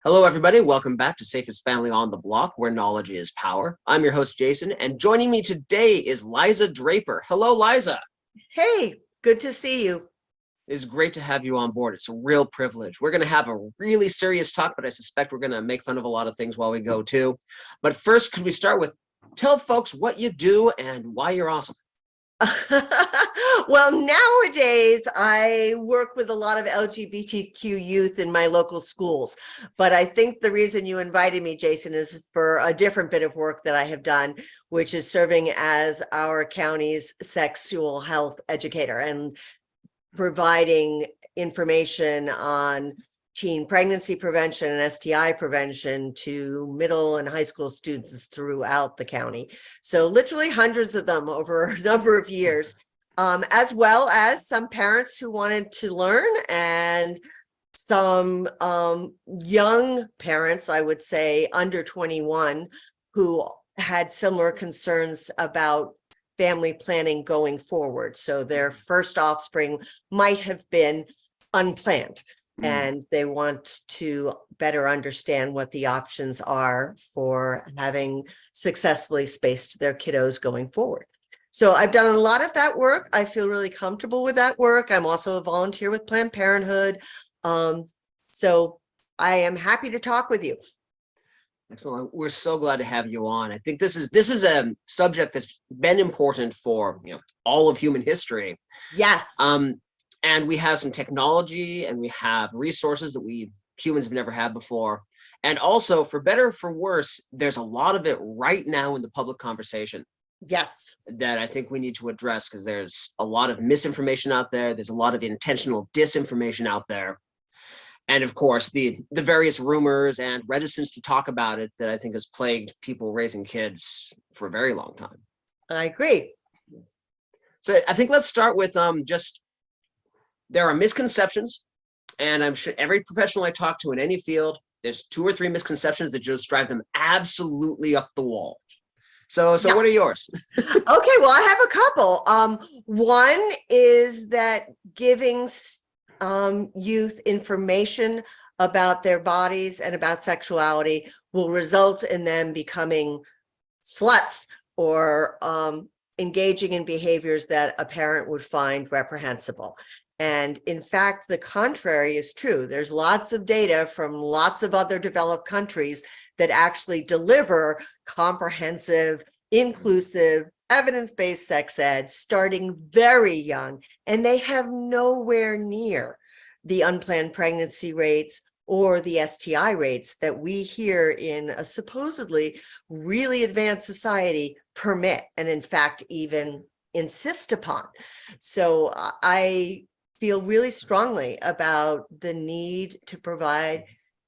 Hello, everybody. Welcome back to Safest Family on the Block, where knowledge is power. I'm your host, Jason, and joining me today is Liza Draper. Hello, Liza. Hey, good to see you. It's great to have you on board. It's a real privilege. We're going to have a really serious talk, but I suspect we're going to make fun of a lot of things while we go, too. But first, could we start with tell folks what you do and why you're awesome? Well, nowadays I work with a lot of LGBTQ youth in my local schools, but I think the reason you invited me, Jason, is for a different bit of work that I have done, which is serving as our county's sexual health educator and providing information on teen pregnancy prevention and STI prevention to middle and high school students throughout the county. So literally hundreds of them over a number of years, as well as some parents who wanted to learn and some young parents, I would say under 21, who had similar concerns about family planning going forward. So their first offspring might have been unplanned. And they want to better understand what the options are for having successfully spaced their kiddos going forward. So I've done a lot of that work. I feel really comfortable with that work. I'm also a volunteer with Planned Parenthood. So I am happy to talk with you. Excellent. We're so glad to have you on. I think this is a subject that's been important for all of human history. Yes. And we have some technology and we have resources that we humans have never had before. And also, for better or for worse, there's a lot of it right now in the public conversation. Yes. That I think we need to address because there's a lot of misinformation out there. There's a lot of intentional disinformation out there. And of course, the various rumors and reticence to talk about it that I think has plagued people raising kids for a very long time. I agree. So I think let's start with there are misconceptions, and I'm sure every professional I talk to in any field, there's 2 or 3 misconceptions that just drive them absolutely up the wall. So Yeah. What are yours? Okay, well, I have a couple. One is that giving youth information about their bodies and about sexuality will result in them becoming sluts or engaging in behaviors that a parent would find reprehensible. And in fact, the contrary is true. There's lots of data from lots of other developed countries that actually deliver comprehensive, inclusive, evidence-based sex ed starting very young, and they have nowhere near the unplanned pregnancy rates or the STI rates that we here in a supposedly really advanced society permit, and in fact, even insist upon. So I feel really strongly about the need to provide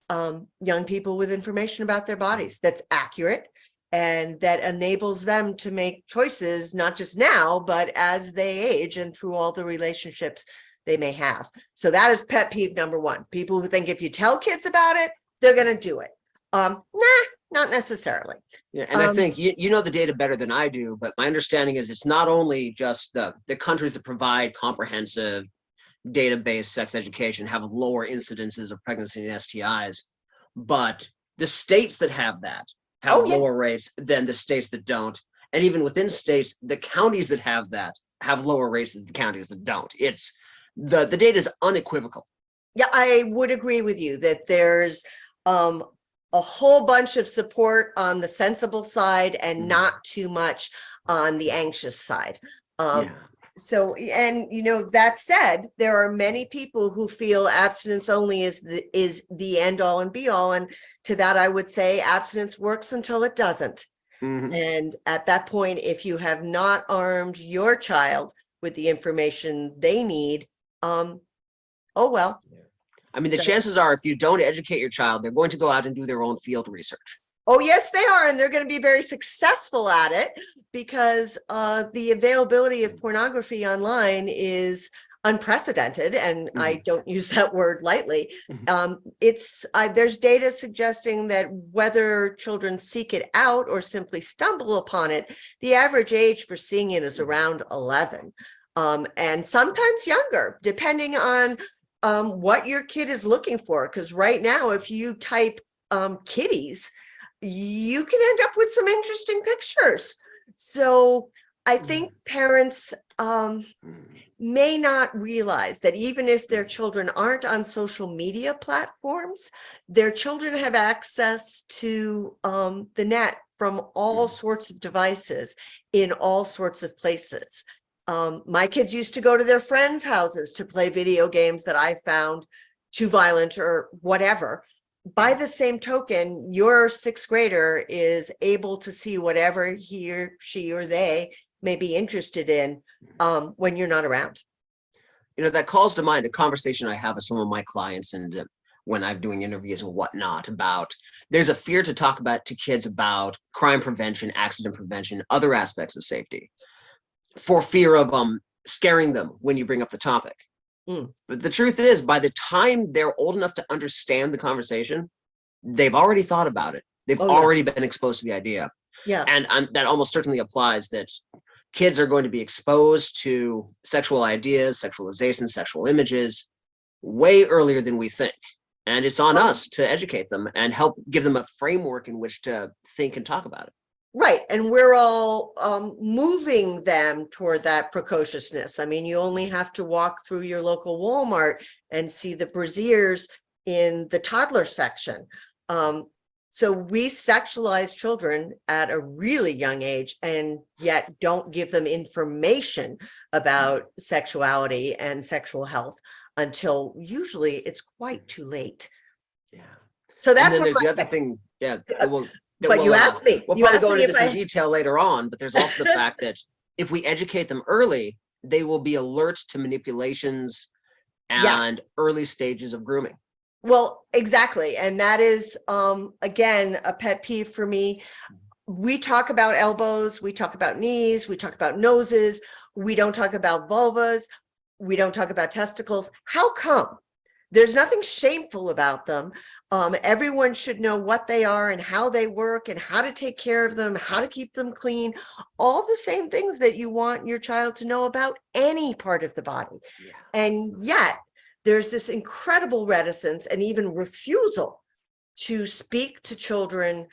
young people with information about their bodies that's accurate and that enables them to make choices, not just now, but as they age and through all the relationships they may have. So that is pet peeve number 1. People who think if you tell kids about it, they're going to do it. Nah, not necessarily. Yeah, and I think you know the data better than I do, but my understanding is it's not only just the countries that provide comprehensive data-based sex education have lower incidences of pregnancy and STIs, but the states that have that have lower rates than the states that don't. And even within states, the counties that have that have lower rates than the counties that don't. It's the data is unequivocal. Yeah, I would agree with you that there's a whole bunch of support on the sensible side and not too much on the anxious side. So, and that said, there are many people who feel abstinence only is the end all and be all. And to that, I would say abstinence works until it doesn't. And at that point, if you have not armed your child with the information they need, oh well. I mean, the chances are if you don't educate your child, they're going to go out and do their own field research. Oh, yes, they are. And they're going to be very successful at it because the availability of pornography online is unprecedented. And I don't use that word lightly. There's data suggesting that whether children seek it out or simply stumble upon it, the average age for seeing it is around 11. And sometimes younger, depending on what your kid is looking for. Because right now, if you type kitties, you can end up with some interesting pictures. So I think parents may not realize that even if their children aren't on social media platforms, their children have access to the net from all sorts of devices in all sorts of places. My kids used to go to their friends' houses to play video games that I found too violent or whatever. By the same token, your sixth grader is able to see whatever he or she or they may be interested in when you're not around. You know, that calls to mind a conversation I have with some of my clients and when I'm doing interviews and whatnot about there's a fear to talk about to kids about crime prevention, accident prevention, other aspects of safety for fear of scaring them when you bring up the topic. But the truth is, by the time they're old enough to understand the conversation, they've already thought about it. They've already been exposed to the idea. Yeah. And that almost certainly applies that kids are going to be exposed to sexual ideas, sexualization, sexual images way earlier than we think. And it's on us to educate them and help give them a framework in which to think and talk about it. Right. And we're all moving them toward that precociousness. I mean, you only have to walk through your local Walmart and see the brassieres in the toddler section. So we sexualize children at a really young age and yet don't give them information about sexuality and sexual health until usually it's quite too late. Yeah. So that's and then what there's the other thing. Yeah. But you asked me. We'll probably go into this in detail later on, but there's also the fact that if we educate them early, they will be alert to manipulations and early stages of grooming. Well, exactly. And that is, again, a pet peeve for me. We talk about elbows, we talk about knees, we talk about noses, we don't talk about vulvas, we don't talk about testicles. How come? There's nothing shameful about them. Everyone should know what they are and how they work and how to take care of them, how to keep them clean, all the same things that you want your child to know about any part of the body. Yeah. And yet there's this incredible reticence and even refusal to speak to children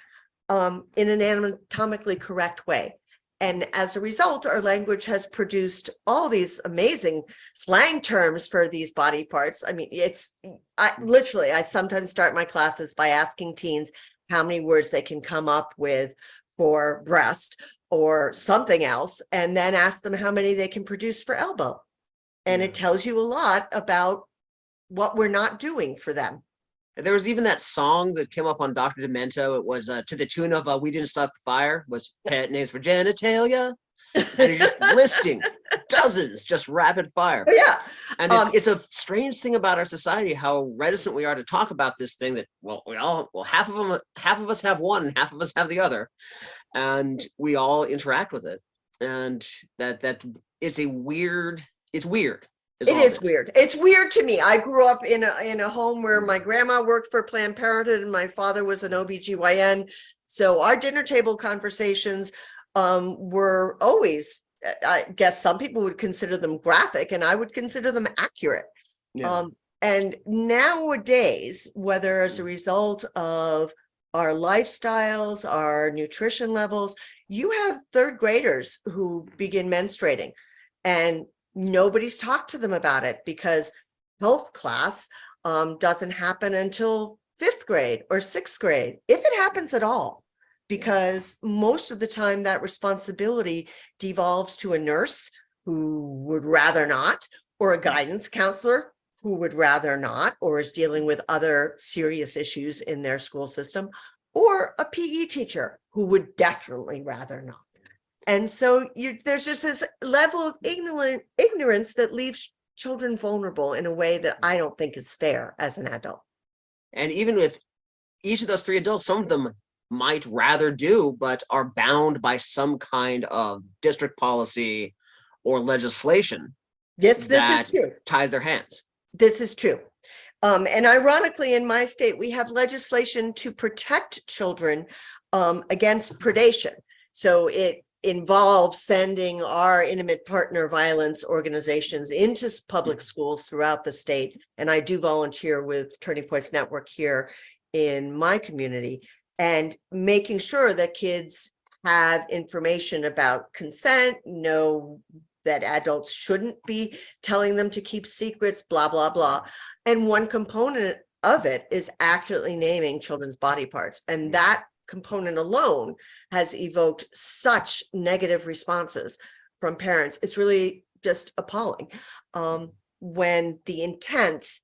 in an anatomically correct way. And as a result, our language has produced all these amazing slang terms for these body parts. I mean, I sometimes start my classes by asking teens how many words they can come up with for breast or something else, and then ask them how many they can produce for elbow. And it tells you a lot about what we're not doing for them. There was even that song that came up on Dr. Demento. It was to the tune of "We Didn't Start the Fire," was pet names for genitalia. And you're just listing dozens, just rapid fire. Oh, yeah. And it's a strange thing about our society, how reticent we are to talk about this thing that, half of us have one and half of us have the other. And we all interact with it. And that it's weird. It is weird. It's weird to me. I grew up in a home where my grandma worked for Planned Parenthood and my father was an OBGYN. So our dinner table conversations were always, I guess some people would consider them graphic and I would consider them accurate. Yeah. And nowadays, whether as a result of our lifestyles, our nutrition levels, you have third graders who begin menstruating and nobody's talked to them about it because health class doesn't happen until 5th grade or 6th grade, if it happens at all, because most of the time that responsibility devolves to a nurse who would rather not, or a guidance counselor who would rather not, or is dealing with other serious issues in their school system, or a PE teacher who would definitely rather not. And so there's just this level of ignorance that leaves children vulnerable in a way that I don't think is fair as an adult. And even with each of those 3 adults, some of them might rather do, but are bound by some kind of district policy or legislation. Yes, this is true. Ties their hands. This is true. And ironically, in my state, we have legislation to protect children against predation. So it involves sending our intimate partner violence organizations into public schools throughout the state. And I do volunteer with Turning Points Network here in my community, and making sure that kids have information about consent, know that adults shouldn't be telling them to keep secrets, blah, blah, blah. And one component of it is accurately naming children's body parts. And that component alone has evoked such negative responses from parents. It's really just appalling. When the intent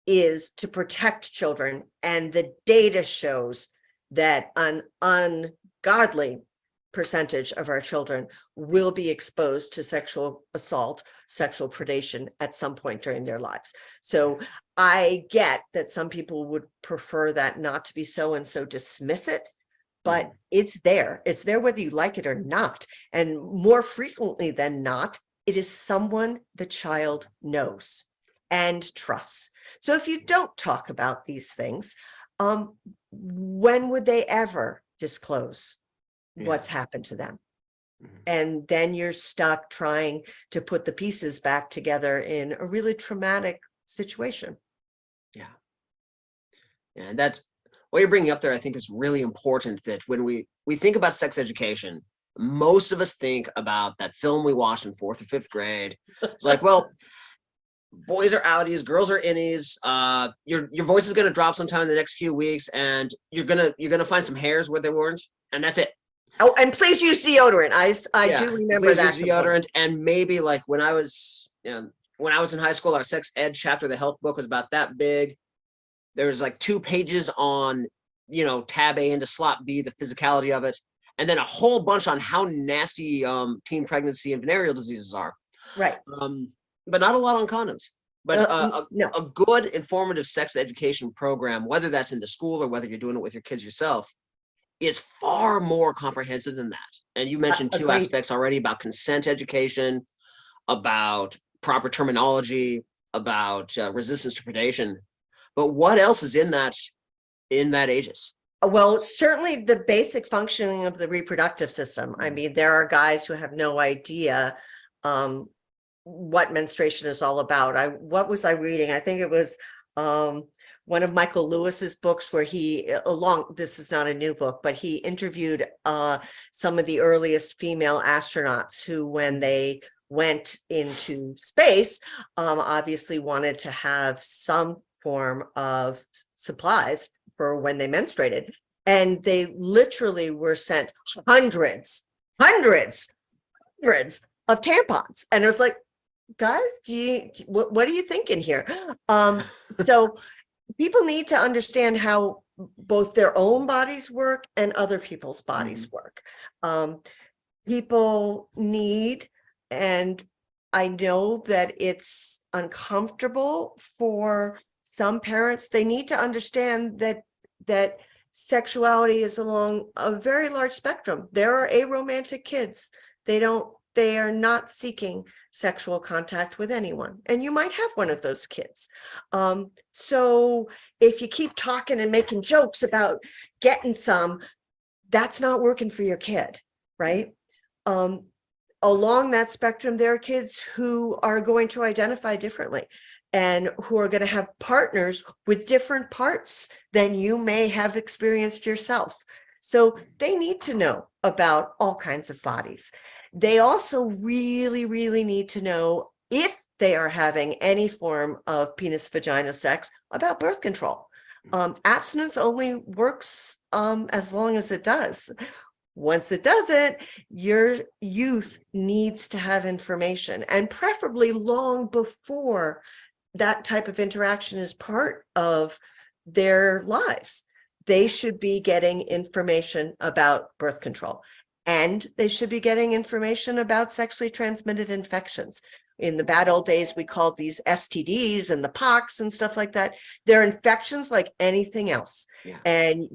is to protect children, and the data shows that an ungodly percentage of our children will be exposed to sexual assault, sexual predation at some point during their lives. So I get that some people would prefer that not to be so, and so dismiss it, but it's there. It's there whether you like it or not. And more frequently than not, it is someone the child knows and trusts. So if you don't talk about these things, when would they ever disclose what's happened to them? And then you're stuck trying to put the pieces back together in a really traumatic situation. Yeah. And that's what you're bringing up there. I think is really important, that when we think about sex education, most of us think about that film we watched in 4th or 5th grade. It's like, well, boys are outies, girls are innies. Your voice is going to drop sometime in the next few weeks, and you're gonna find some hairs where there weren't, and that's it. Oh, and please use deodorant. I do remember please that use deodorant. And maybe like when I was in high school, our sex ed chapter, the health book was about that big. There was like 2 pages on, tab A into slot B, the physicality of it, and then a whole bunch on how nasty teen pregnancy and venereal diseases are. Right. But not a lot on condoms. But No. a good informative sex education program, whether that's in the school or whether you're doing it with your kids yourself, is far more comprehensive than that. And you mentioned 2 Agreed. aspects already about consent education, about proper terminology, about resistance to predation. But what else is in that aegis? Well, certainly the basic functioning of the reproductive system. I mean, there are guys who have no idea what menstruation is all about. What was I reading? I think it was one of Michael Lewis's books where this is not a new book, but he interviewed some of the earliest female astronauts who, when they went into space, obviously wanted to have some form of supplies for when they menstruated. And they literally were sent hundreds of tampons. And it was like, guys, what are you thinking here? So people need to understand how both their own bodies work and other people's bodies work. People need, and I know that it's uncomfortable for some parents, they need to understand that sexuality is along a very large spectrum. There are aromantic kids. They are not seeking sexual contact with anyone. And you might have one of those kids. So if you keep talking and making jokes about getting some, that's not working for your kid, right? Along that spectrum, there are kids who are going to identify differently and who are going to have partners with different parts than you may have experienced yourself. So they need to know about all kinds of bodies. They also really, really need to know, if they are having any form of penis vagina sex, about birth control. Abstinence only works as long as it does. Once it doesn't, your youth needs to have information, and preferably long before that type of interaction is part of their lives. They should be getting information about birth control, and they should be getting information about sexually transmitted infections. In the bad old days, we called these STDs and the pox and stuff like that. They're infections like anything else. Yeah. And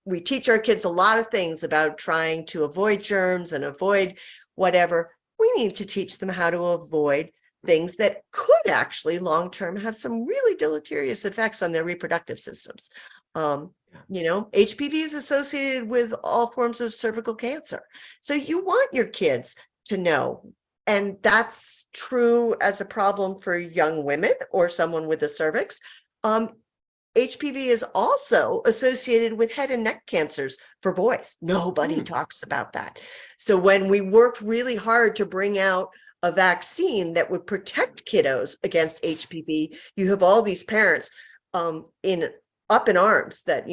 we teach our kids a lot of things about trying to avoid germs and avoid whatever. We need to teach them how to avoid things that could actually long-term have some really deleterious effects on their reproductive systems. HPV is associated with all forms of cervical cancer. So you want your kids to know. And that's true as a problem for young women or someone with a cervix. HPV is also associated with head and neck cancers for boys. Nobody talks about that. So when we worked really hard to bring out a vaccine that would protect kiddos against HPV, you have all these parents up in arms that,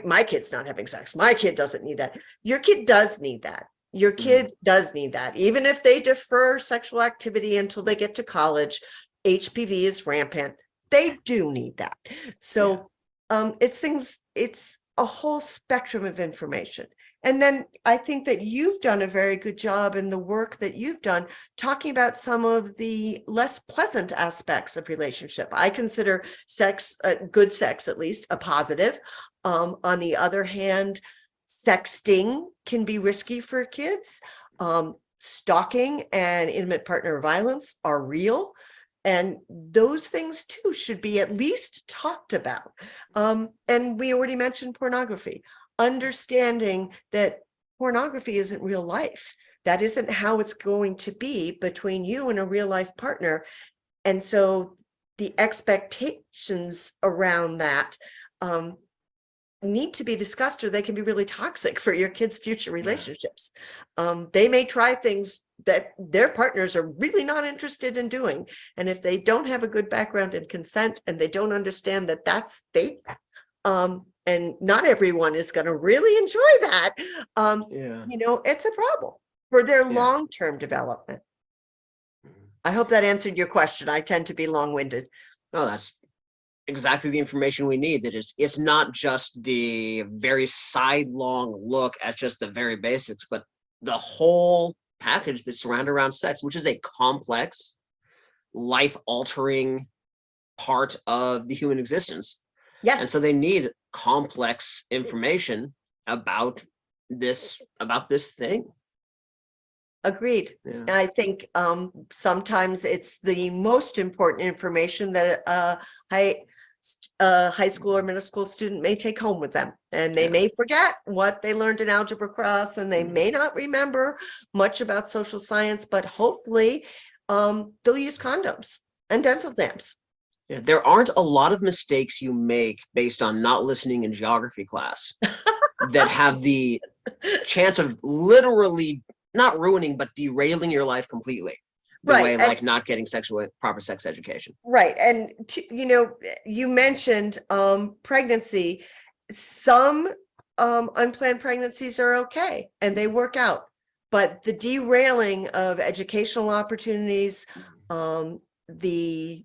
my kid's not having sex. My kid doesn't need that. Your kid does need that. Your kid does need that. Even if they defer sexual activity until they get to college, HPV is rampant. They do need that. So it's a whole spectrum of information. And then I think that you've done a very good job in the work that you've done talking about some of the less pleasant aspects of relationship. I consider sex, good sex at least, a positive. On the other hand, sexting can be risky for kids. Stalking and intimate partner violence are real. And those things too should be at least talked about. And we already mentioned pornography. Understanding that pornography isn't real life. That isn't how it's going to be between you and a real life partner. And so the expectations around that need to be discussed, or they can be really toxic for your kids' future relationships. They may try things that their partners are really not interested in doing. And if they don't have a good background in consent and they don't understand that that's fake, and not everyone is going to really enjoy that, it's a problem for their long-term development. I hope that answered your question. I tend to be long-winded. No, that's exactly the information we need. That it's not just the very sidelong look at just the very basics, but the whole package that's surrounded around sex, which is a complex, life-altering part of the human existence. Yes. And so they need complex information about this thing. Agreed. Yeah. I think sometimes it's the most important information that a high school or middle school student may take home with them, and they may forget what they learned in algebra class, and they may not remember much about social science, but hopefully they'll use condoms and dental dams. Yeah, there aren't a lot of mistakes you make based on not listening in geography class that have the chance of literally not ruining, but derailing your life completely. The way like not getting proper sex education. Right. And, you mentioned pregnancy. Some unplanned pregnancies are okay and they work out, but the derailing of educational opportunities, the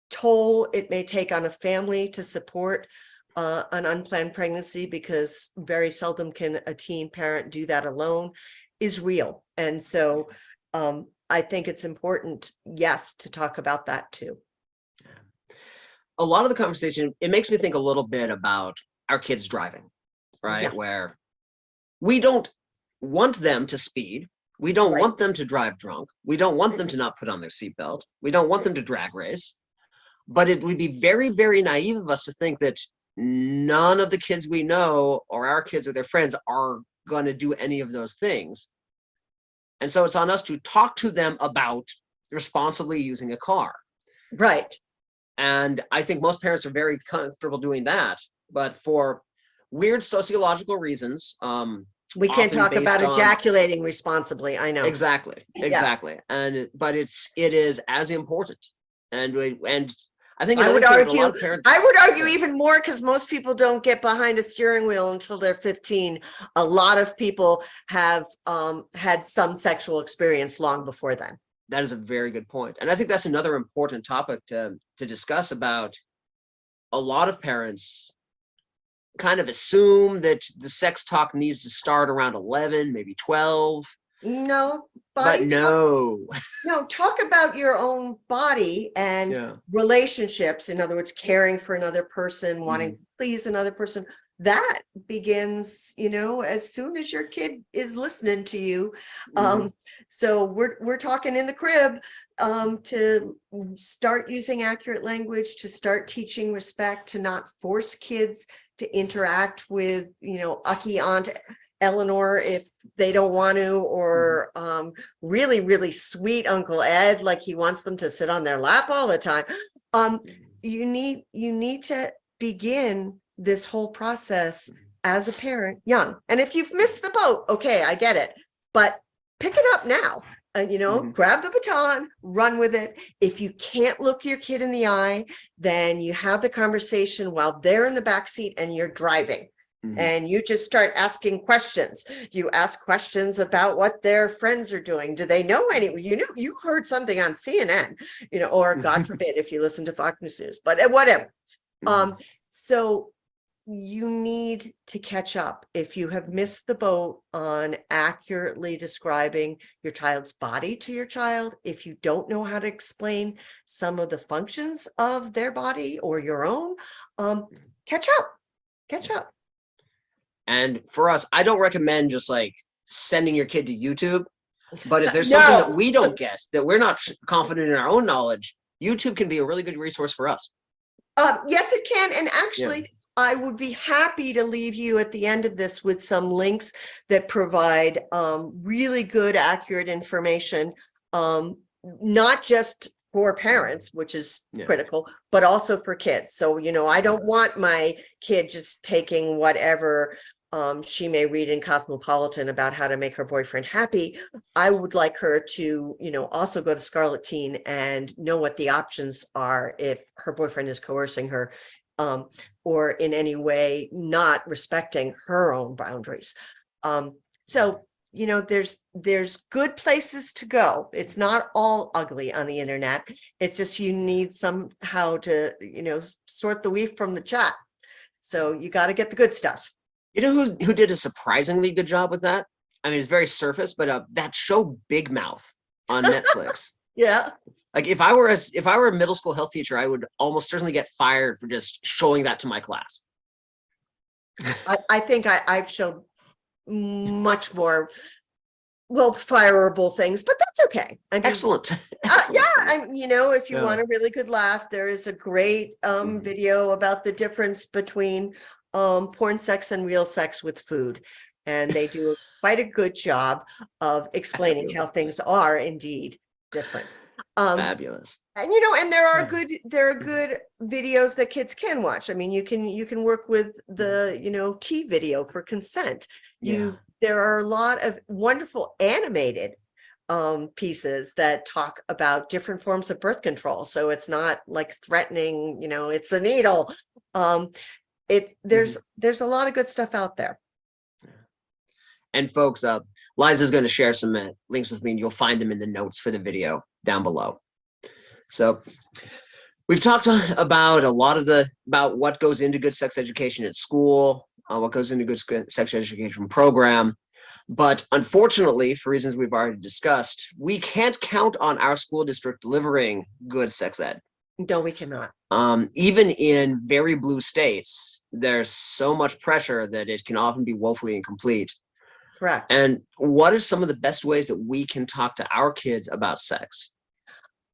toll it may take on a family to support an unplanned pregnancy, because very seldom can a teen parent do that alone, is real. And so I think it's important, yes, to talk about that too. A lot of the conversation, it makes me think a little bit about our kids driving, right? Yeah. Where we don't want them to speed. We don't want them to drive drunk. We don't want them to not put on their seatbelt. We don't want them to drag race. But it would be very, very naive of us to think that none of the kids we know or our kids or their friends are going to do any of those things. And so it's on us to talk to them about responsibly using a car. Right. And I think most parents are very comfortable doing that. But for weird sociological reasons, we can't talk about ejaculating responsibly. I know. Exactly. But it is as important. And I think I would argue even more, because most people don't get behind a steering wheel until they're 15. A lot of people have had some sexual experience long before then. That is a very good point. And I think that's another important topic to discuss. About a lot of parents kind of assume that the sex talk needs to start around 11, maybe 12. No, but no. Talk about your own body and relationships. In other words, caring for another person, wanting to please another person. That begins, as soon as your kid is listening to you. So we're talking in the crib to start using accurate language, to start teaching respect, to not force kids to interact with, Ucky Aunt Eleanor if they don't want to, or really, really sweet Uncle Ed, like he wants them to sit on their lap all the time. You need to begin this whole process as a parent young. And if you've missed the boat, okay, I get it, but pick it up now. Grab the baton, run with it. If you can't look your kid in the eye, then you have the conversation while they're in the back seat and you're driving. And you just start asking questions. You ask questions about what their friends are doing. Do they know any? You heard something on CNN, or God forbid if you listen to Fox News, but whatever. So you need to catch up if you have missed the boat on accurately describing your child's body to your child. If you don't know how to explain some of the functions of their body or your own, catch up. And for us, I don't recommend just like sending your kid to YouTube, but if there's something that we don't get, that we're not confident in our own knowledge, YouTube can be a really good resource for us. Yes, it can. And actually, I would be happy to leave you at the end of this with some links that provide really good, accurate information, not just for parents, which is critical, but also for kids. So, I don't want my kid just taking whatever she may read in Cosmopolitan about how to make her boyfriend happy. I would like her to, also go to Scarlet Teen and know what the options are if her boyfriend is coercing her, or in any way not respecting her own boundaries. So, there's good places to go. It's not all ugly on the internet. It's just you need somehow to, sort the wheat from the chaff. So you got to get the good stuff. You know who did a surprisingly good job with that? I mean, it's very surface, but that show Big Mouth on Netflix. Yeah. Like if I were a middle school health teacher, I would almost certainly get fired for just showing that to my class. I think I've showed much more fireable things, but that's okay. I mean, Excellent. If you want a really good laugh, there is a great video about the difference between porn sex and real sex with food, and they do quite a good job of explaining how things are indeed different. Fabulous. And and there are good videos that kids can watch. I mean, you can work with the T video for consent. There are a lot of wonderful animated pieces that talk about different forms of birth control. So it's not like threatening, it's a needle. There's a lot of good stuff out there. And folks, Liza's going to share some links with me, and you'll find them in the notes for the video down below. So we've talked about a lot of about what goes into good sex education at school, what goes into good sex education program. But unfortunately, for reasons we've already discussed, we can't count on our school district delivering good sex ed. No, we cannot. Even in very blue states, there's so much pressure that it can often be woefully incomplete. Correct. And what are some of the best ways that we can talk to our kids about sex?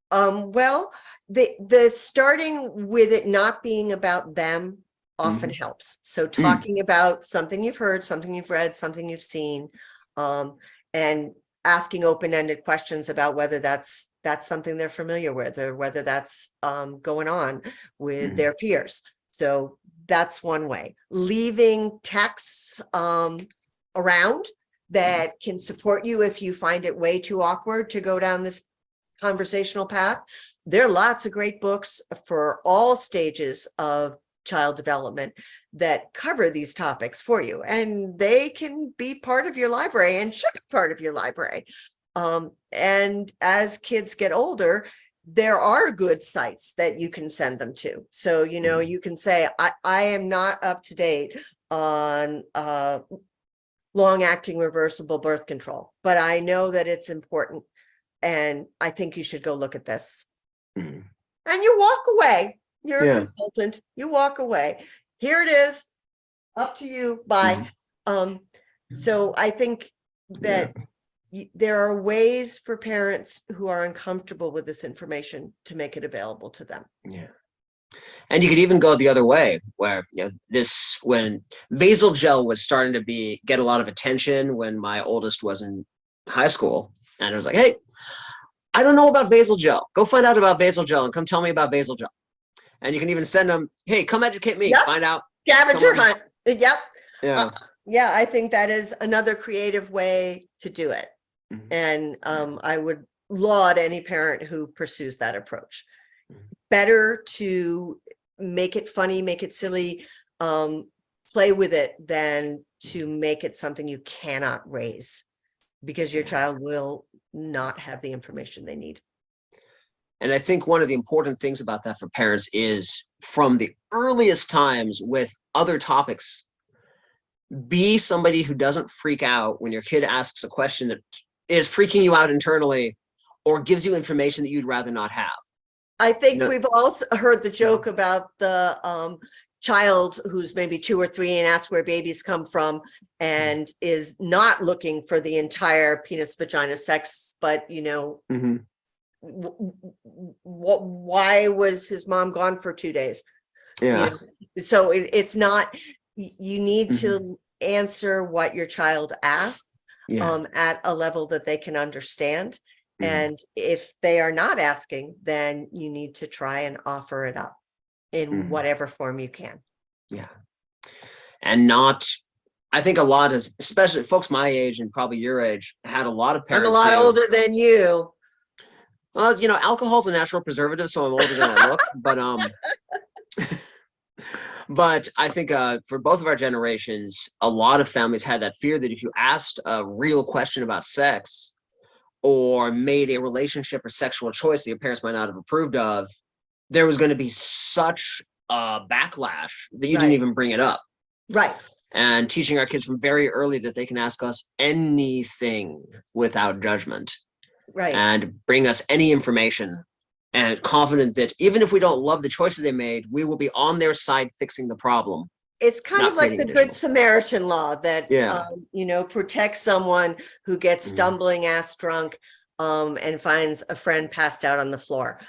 The starting with it not being about them often helps. So talking about something you've heard, something you've read, something you've seen, and asking open-ended questions about whether that's something they're familiar with, or whether that's going on with their peers. So that's one way. Leaving texts around that can support you if you find it way too awkward to go down this conversational path. There are lots of great books for all stages of child development that cover these topics for you, and they can be part of your library and should be part of your library. And as kids get older, there are good sites that you can send them to. So, you can say, I am not up to date on long-acting reversible birth control, but I know that it's important, and I think you should go look at this. And you walk away. You're a consultant. You walk away. Here it is. Up to you. Bye. So I think that there are ways for parents who are uncomfortable with this information to make it available to them. Yeah. And you could even go the other way, where when vasal gel was starting to get a lot of attention when my oldest was in high school, and I was like, hey, I don't know about vasal gel. Go find out about vasal gel and come tell me about vasal gel. And you can even send them, hey, come educate me, Yep. find out. Scavenger hunt. Yep. Yeah. Yeah, I think that is another creative way to do it. Mhm. And I would laud any parent who pursues that approach. Better to make it funny, make it silly, play with it than to make it something you cannot raise, because your child will not have the information they need. And I think one of the important things about that for parents is from the earliest times with other topics, be somebody who doesn't freak out when your kid asks a question that is freaking you out internally or gives you information that you'd rather not have. I think we've also heard the joke about the child who's maybe 2 or 3 and asks where babies come from and is not looking for the entire penis, vagina, sex, but why was his mom gone for 2 days? Yeah. So it's not, you need to answer what your child asks at a level that they can understand. And if they are not asking, then you need to try and offer it up in whatever form you can. Yeah. And I think a lot of, especially folks my age and probably your age, had a lot of parents. I'm a lot older than you. Well, alcohol's a natural preservative, so I'm older than I look. But I think for both of our generations, a lot of families had that fear that if you asked a real question about sex or made a relationship or sexual choice that your parents might not have approved of, there was going to be such a backlash that you didn't even bring it up. Right. And teaching our kids from very early that they can ask us anything without judgment. Right. And bring us any information, and confident that even if we don't love the choices they made, we will be on their side fixing the problem. It's kind of like the Good Samaritan law that, protects someone who gets stumbling ass drunk and finds a friend passed out on the floor.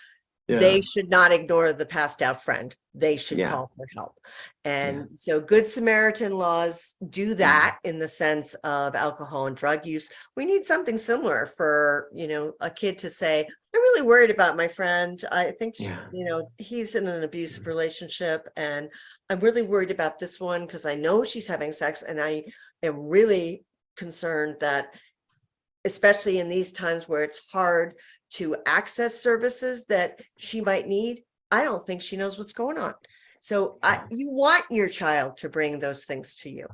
Yeah. They should not ignore the passed out friend. They should call for help. And so Good Samaritan laws do that in the sense of alcohol and drug use. We need something similar for, a kid to say, I'm really worried about my friend. I think, he's in an abusive relationship and I'm really worried about this one because I know she's having sex and I am really concerned that, especially in these times where it's hard to access services that she might need, I don't think she knows what's going on. So you want your child to bring those things to you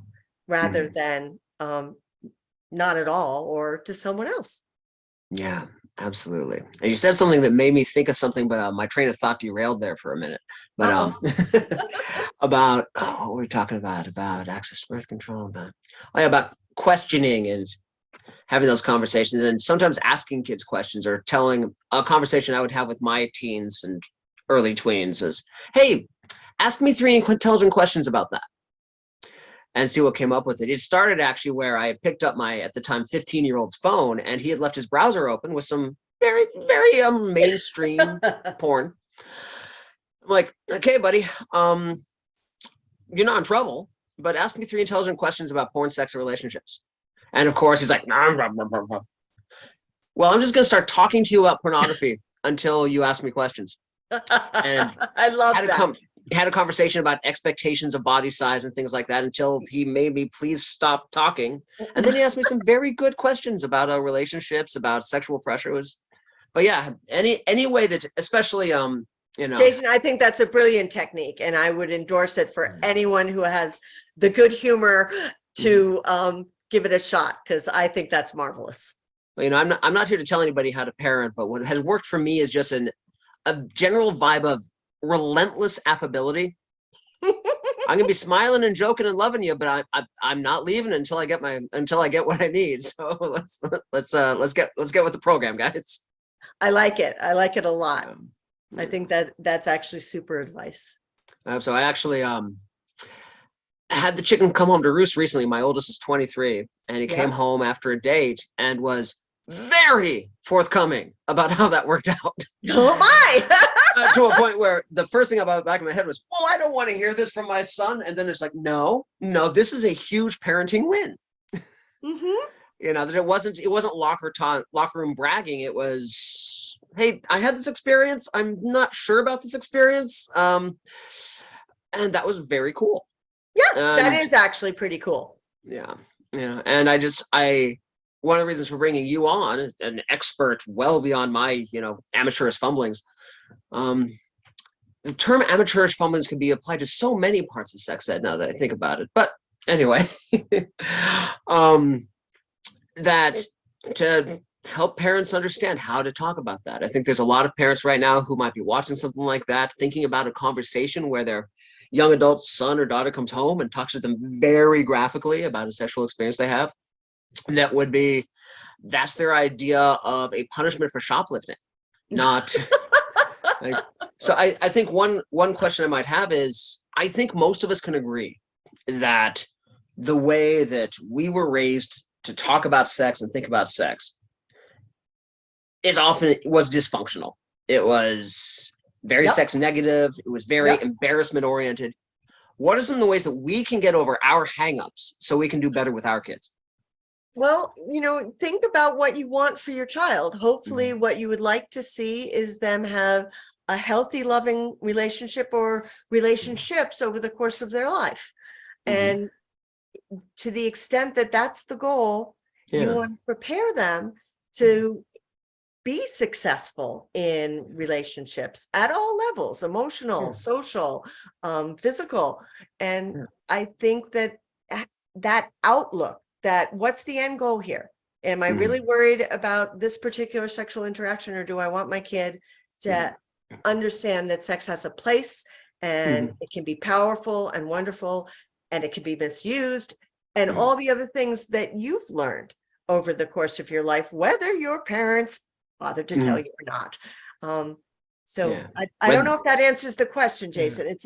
rather than not at all or to someone else. Yeah, absolutely. And you said something that made me think of something, but my train of thought derailed there for a minute. But about what were we talking about access to birth control, about questioning and having those conversations, and sometimes asking kids questions or telling a conversation I would have with my teens and early tweens is, hey, ask me 3 intelligent questions about that and see what came up with it. It started actually where I had picked up my, at the time, 15-year-old's phone, and he had left his browser open with some very, very mainstream porn. I'm like, okay, buddy, you're not in trouble, but ask me 3 intelligent questions about porn, sex, and relationships. And of course, he's like, nah, blah, blah, blah, blah. Well, I'm just going to start talking to you about pornography until you ask me questions. And I love that. Had a conversation about expectations of body size and things like that until he made me please stop talking. And then he asked me some very good questions about relationships, about sexual pressure. But yeah, any way that, especially, Jason, I think that's a brilliant technique, and I would endorse it for anyone who has the good humor to give it a shot, because I think that's marvelous. Well, I'm not here to tell anybody how to parent, but what has worked for me is just a general vibe of relentless affability. I'm gonna be smiling and joking and loving you, but I'm not leaving until I get what I need. So let's get with the program, guys. I like it. I like it a lot. I think that's actually super advice. So I actually had the chicken come home to roost recently. My oldest is 23, and he came home after a date and was very forthcoming about how that worked out. Oh my! to a point where the first thing about the back of my head was, oh, I don't want to hear this from my son. And then it's like, no, this is a huge parenting win. Mhm. That it wasn't locker room bragging. It was, hey, I had this experience. I'm not sure about this experience. And that was very cool. Yeah, that is actually pretty cool. Yeah. And one of the reasons for bringing you on, an expert well beyond my, amateurish fumblings, the term amateurish fumblings can be applied to so many parts of sex ed now that I think about it. But anyway, that to help parents understand how to talk about that. I think there's a lot of parents right now who might be watching something like that, thinking about a conversation where their young adult son or daughter comes home and talks to them very graphically about a sexual experience they have. And that's their idea of a punishment for shoplifting, not like, so I think one question I might have is, I think most of us can agree that the way that we were raised to talk about sex and think about sex was dysfunctional. It was very sex negative. It was very embarrassment oriented. What are some of the ways that we can get over our hangups so we can do better with our kids? Well, think about what you want for your child. Hopefully what you would like to see is them have a healthy, loving relationship or relationships over the course of their life. And to the extent that that's the goal, you want to prepare them to be successful in relationships at all levels, emotional, social, physical. And I think that outlook, that what's the end goal here? Am I really worried about this particular sexual interaction, or do I want my kid to understand that sex has a place and it can be powerful and wonderful and it can be misused and all the other things that you've learned over the course of your life, whether your parents bothered to tell you or not. I don't know if that answers the question, Jason.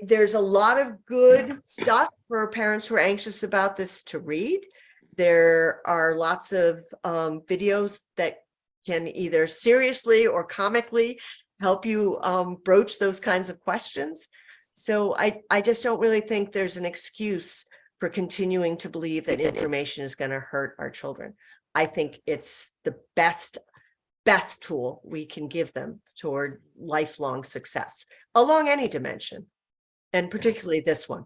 There's a lot of good stuff for parents who are anxious about this to read. There are lots of videos that can either seriously or comically help you broach those kinds of questions. So I just don't really think there's an excuse for continuing to believe that information is going to hurt our children. I think it's the best tool we can give them toward lifelong success along any dimension, and particularly this one.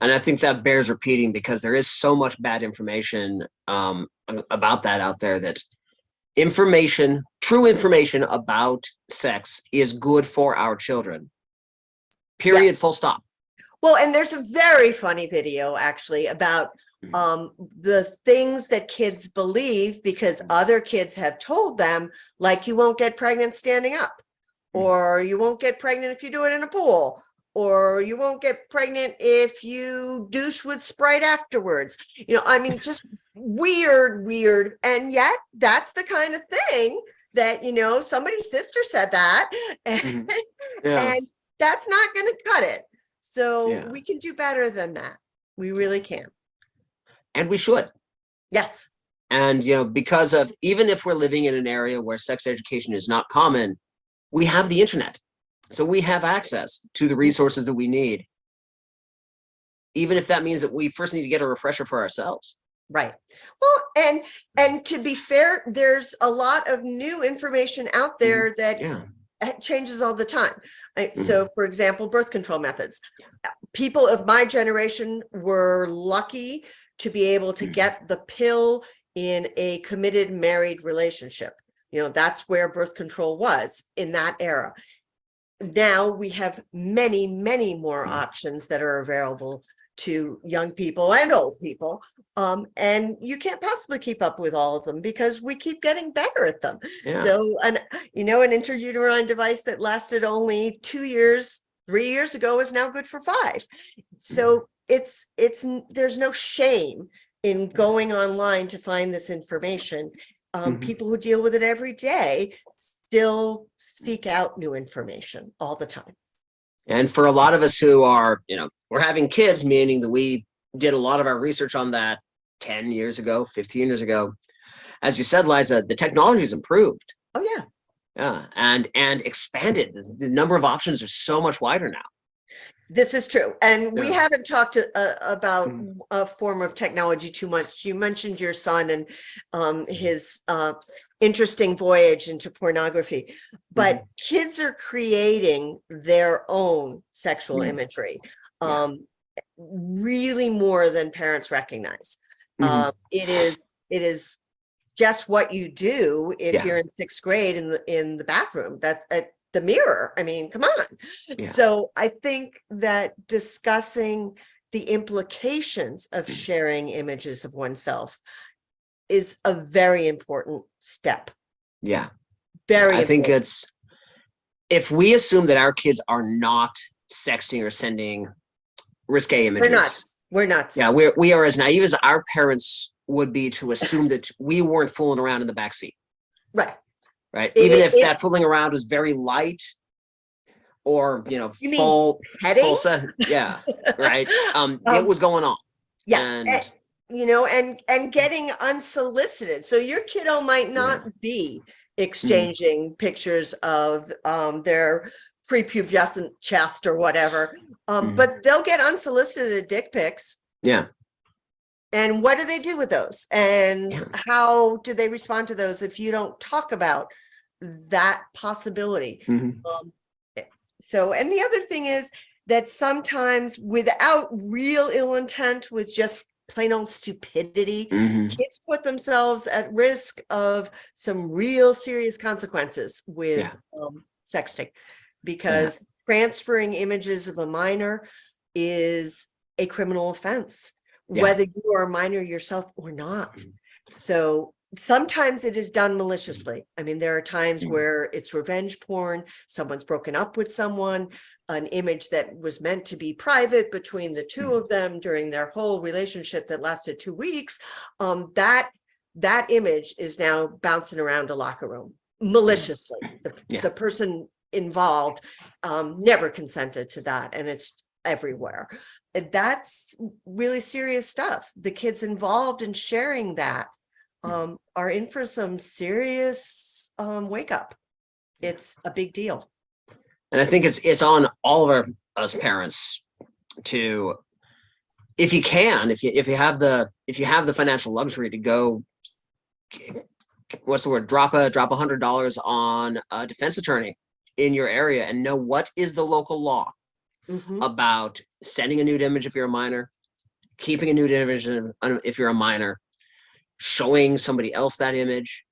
And I think that bears repeating, because there is so much bad information about that out there, that true information about sex is good for our children. Period, full stop. Well, and there's a very funny video actually about the things that kids believe because other kids have told them, like, you won't get pregnant standing up, or you won't get pregnant if you do it in a pool, or you won't get pregnant if you douche with Sprite afterwards. I mean, just weird. And yet that's the kind of thing that, somebody's sister said that, and, and that's not going to cut it. So we can do better than that. We really can. And we should. Yes. And, because of, even if we're living in an area where sex education is not common, we have the internet. So we have access to the resources that we need, even if that means that we first need to get a refresher for ourselves. Right. Well, and to be fair, there's a lot of new information out there that changes all the time. So, for example, birth control methods. People of my generation were lucky to be able to get the pill in a committed married relationship. That's where birth control was in that era. Now we have many, many more options that are available to young people and old people. And you can't possibly keep up with all of them because we keep getting better at them. So, an intrauterine device that lasted only 2 years, 3 years ago is now good for 5. So there's no shame in going online to find this information. People who deal with it every day still seek out new information all the time. And for a lot of us who are, we're having kids, meaning that we did a lot of our research on that 10 years ago, 15 years ago. As you said, Liza, the technology has improved. Oh, yeah. Yeah, and expanded. The number of options are so much wider now. This is true. And we Yeah. haven't talked about Mhm. a form of technology too much. You mentioned your son and his interesting voyage into pornography, but kids are creating their own sexual Mhm. imagery, Yeah. really more than parents recognize. Mhm. It is just what you do if Yeah. you're in sixth grade in the bathroom, that at the mirror. I mean, come on. Yeah. So I think that discussing the implications of Mhm. sharing images of oneself is a very important step. Yeah. Yeah. Very I think important. it's, if we assume that our kids are not sexting or sending risque We're images, nuts. We're nuts. yeah, we are as naive as our parents would be to assume that we weren't fooling around in the back seat, Right. right? It, Even it, if it that fooling around was very light or you mean full petting? set, yeah, right. It Um, was going on, yeah. and And getting unsolicited. So your kiddo might yeah, not be mhm, exchanging pictures of their prepubescent chest or whatever, mhm, but they'll get unsolicited dick pics. yeah, And what do they do with those? And yeah, how do they respond to those if you don't talk about that possibility? mhm, Um, so, and the other thing is that sometimes without real ill intent, with just plain old stupidity, mhm, kids put themselves at risk of some real serious consequences with yeah, sexting, yeah, because transferring images of a minor is a criminal offense, yeah, whether you are a minor yourself or not. mhm, So sometimes it is done maliciously. I mean, there are times mhm, where it's revenge porn, someone's broken up with someone, an image that was meant to be private between the two mhm, of them during their whole relationship that lasted 2 weeks. That image is now bouncing around a locker room yeah, maliciously. yeah. The person involved never consented to that, and it's everywhere. And that's really serious stuff. The kids involved in sharing that are in for some serious wake up. It's a big deal. And I think it's on all of us parents to, if you can, if you have the financial luxury to go, what's the word, drop $100 on a defense attorney in your area and know what is the local law Mhm. about sending a nude image if you're a minor, keeping a nude image if you're a minor, showing somebody else that image.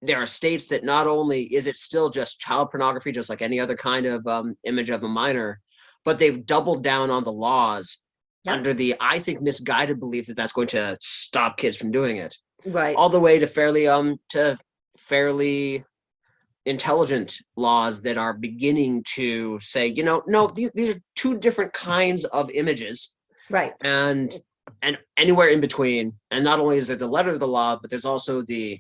There are states that not only is it still just child pornography, just like any other kind of image of a minor, but they've doubled down on the laws Yep. under the, I think, misguided belief that that's going to stop kids from doing it, Right. all the way to fairly intelligent laws that are beginning to say, no, these are two different kinds of images, Right. and anywhere in between. And not only is there the letter of the law, but there's also the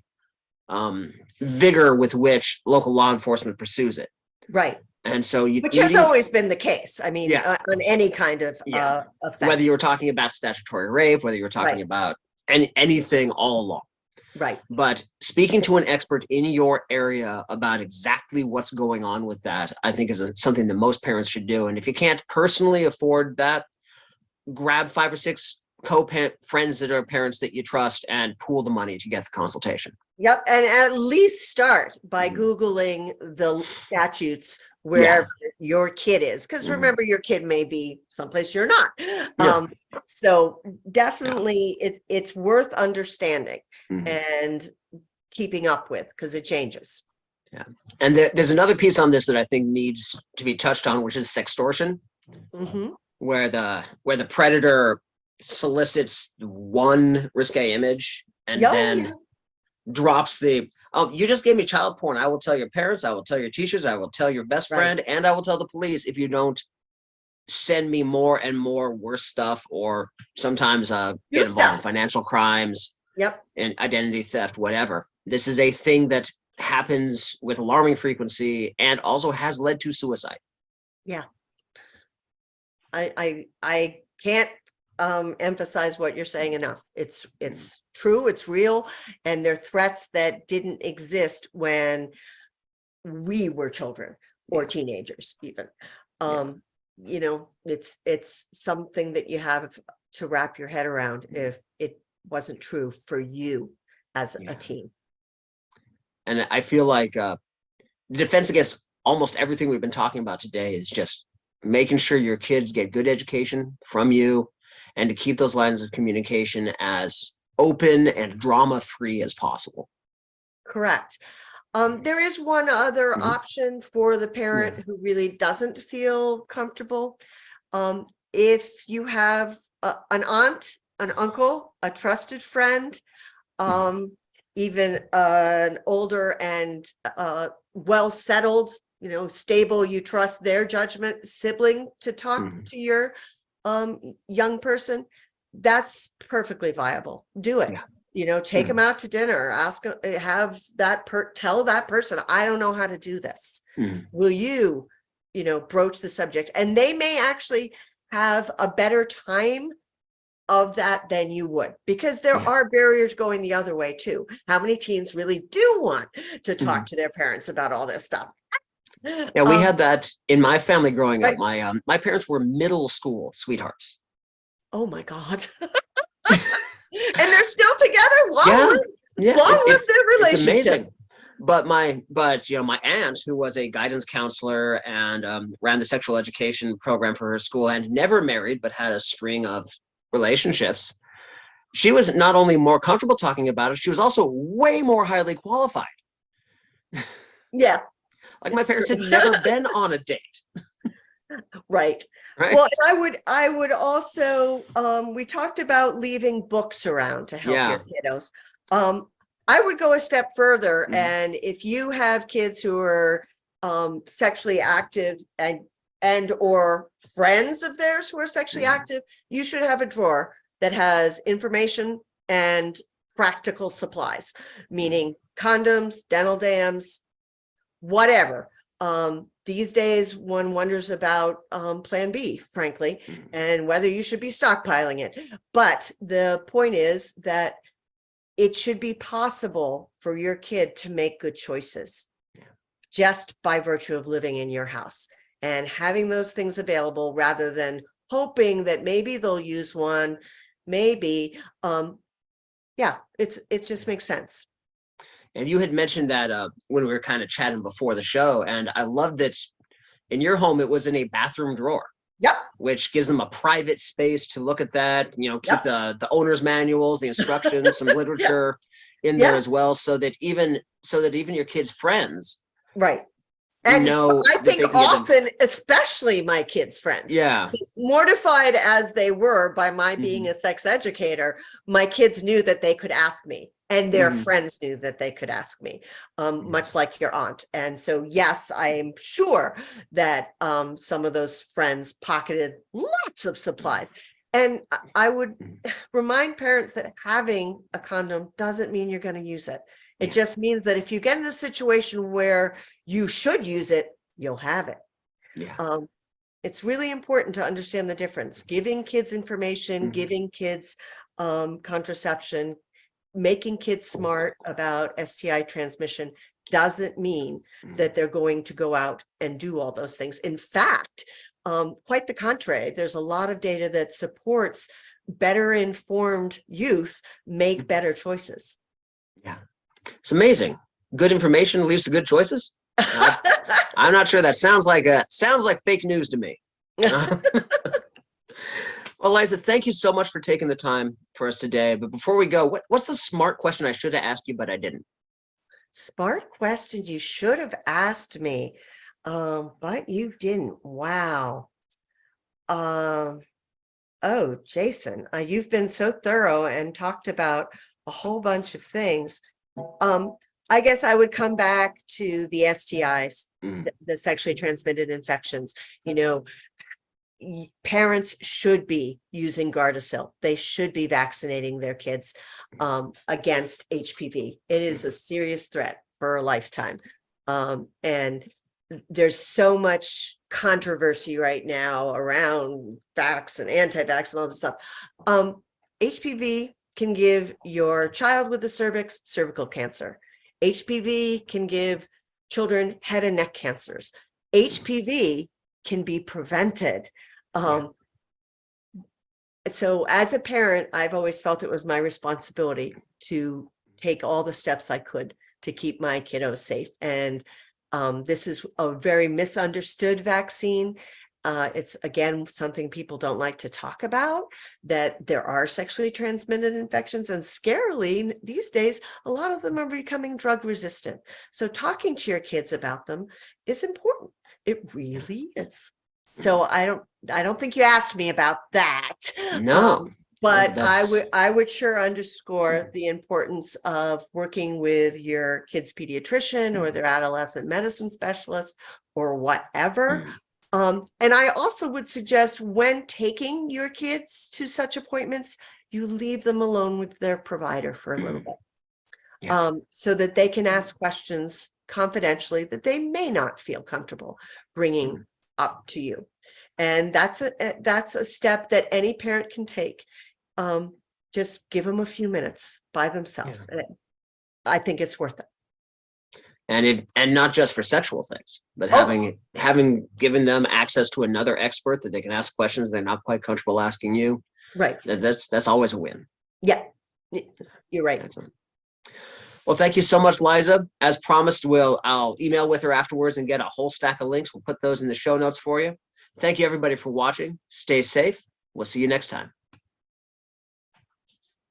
vigor with which local law enforcement pursues it. Right. And so Which you has need, always been the case. I mean, yeah, on any kind of yeah. Whether you offense. were talking about statutory rape, whether you were talking Right. about anything all along. Right. But speaking to an expert in your area about exactly what's going on with that, I think is something that most parents should do. And if you can't personally afford that, grab 5 or 6 friends that are parents that you trust and pool the money to get the consultation. Yep. And at least start by Mhm. Googling the statutes Yeah. wherever your kid is. Because Mhm. remember, your kid may be someplace you're not. Yeah. So Yeah. definitely it's worth understanding Mhm. and keeping up with, because it changes. Yeah. And there's another piece on this that I think needs to be touched on, which is sextortion, Hmm. where the predator solicits one risque image and Oh, then yeah. drops the, oh, you just gave me child porn. I will tell your parents, I will tell your teachers, I will tell your best Right. friend, and I will tell the police if you don't send me more and more worse stuff, or sometimes New get involved in stuff. financial crimes Yep. and identity theft, whatever. This is a thing that happens with alarming frequency and also has led to suicide. Yeah. I can't emphasize what you're saying enough. It's true, it's real, and they're threats that didn't exist when we were children or teenagers even. You know, it's something that you have to wrap your head around if it wasn't true for you as a teen. And I feel like the defense against almost everything we've been talking about today is just making sure your kids get good education from you, and to keep those lines of communication as open and drama-free as possible. Correct. There is one other Mhm. option for the parent who really doesn't feel comfortable. If you have an aunt, an uncle, a trusted friend, even an older and well-settled, you know, stable, you trust their judgment sibling to talk to your young person, that's perfectly viable. Do it. Yeah. You know, take them out to dinner, ask, have that tell that person, I don't know how to do this. Will you, you know, broach the subject? And they may actually have a better time of that than you would, because there are barriers going the other way too. How many teens really do want to talk to their parents about all this stuff? Yeah, we had that in my family growing up. Right. My parents were middle school sweethearts. Oh my God. And they're still together. Long live their It's relationship. amazing. But you know, my aunt, who was a guidance counselor and ran the sexual education program for her school, and never married but had a string of relationships, she was not only more comfortable talking about it, she was also way more highly qualified. Yeah. Like my parents had never been on a date. Right. Right. Well, I would also, we talked about leaving books around to help your kiddos. I would go a step further, and if you have kids who are sexually active and or friends of theirs who are sexually active, you should have a drawer that has information and practical supplies, meaning condoms, dental dams, whatever. These days one wonders about plan B, frankly, and whether you should be stockpiling it. But the point is that it should be possible for your kid to make good choices just by virtue of living in your house and having those things available, rather than hoping that maybe they'll use one, maybe. It just makes sense. And you had mentioned that when we were kind of chatting before the show, and I loved that in your home it was in a bathroom drawer. Yep. Which gives them a private space to look at that, you know, keep the owner's manuals, the instructions, some literature in there as well, so that even your kids' friends And know I think often, especially my kids' friends, mortified as they were by my being a sex educator, my kids knew that they could ask me, and their friends knew that they could ask me, much like your aunt. And so, yes, I am sure that some of those friends pocketed lots of supplies. And I would remind parents that having a condom doesn't mean you're going to use it. It just means that if you get in a situation where you should use it, you'll have it. It's really important to understand the difference. Giving kids information, giving kids contraception, making kids smart about STI transmission doesn't mean that they're going to go out and do all those things. In fact, quite the contrary. There's a lot of data that supports better informed youth make better choices. Yeah. It's amazing. Good information leads to good choices. I'm not sure that sounds like fake news to me. Well, Liza, thank you so much for taking the time for us today. But before we go, what's the smart question I should have asked you, but I didn't? Smart question you should have asked me, but you didn't. Wow. Oh, Jason, you've been so thorough and talked about a whole bunch of things. I guess I would come back to the STIs, the sexually transmitted infections. You know, parents should be using Gardasil. They should be vaccinating their kids against HPV. It is a serious threat for a lifetime. And there's so much controversy right now around vax and anti-vax and all this stuff. HPV can give your child with the cervix cervical cancer. HPV can give children head and neck cancers. HPV can be prevented. So as a parent, I've always felt it was my responsibility to take all the steps I could to keep my kiddos safe. And this is a very misunderstood vaccine. It's, again, something people don't like to talk about, that there are sexually transmitted infections, and scarily these days, a lot of them are becoming drug resistant. So talking to your kids about them is important. It really is. So I don't think you asked me about that. No. But I would sure underscore the importance of working with your kid's pediatrician or their adolescent medicine specialist or whatever. And I also would suggest, when taking your kids to such appointments, you leave them alone with their provider for a little bit, so that they can ask questions confidentially that they may not feel comfortable bringing up to you. And that's a step that any parent can take. Just give them a few minutes by themselves. I think it's worth it. And not just for sexual things, but having given them access to another expert that they can ask questions they're not quite comfortable asking you. Right. That's always a win. Yeah, you're right. Excellent. Well, thank you so much, Liza. As promised, I'll email with her afterwards and get a whole stack of links. We'll put those in the show notes for you. Thank you, everybody, for watching. Stay safe. We'll see you next time.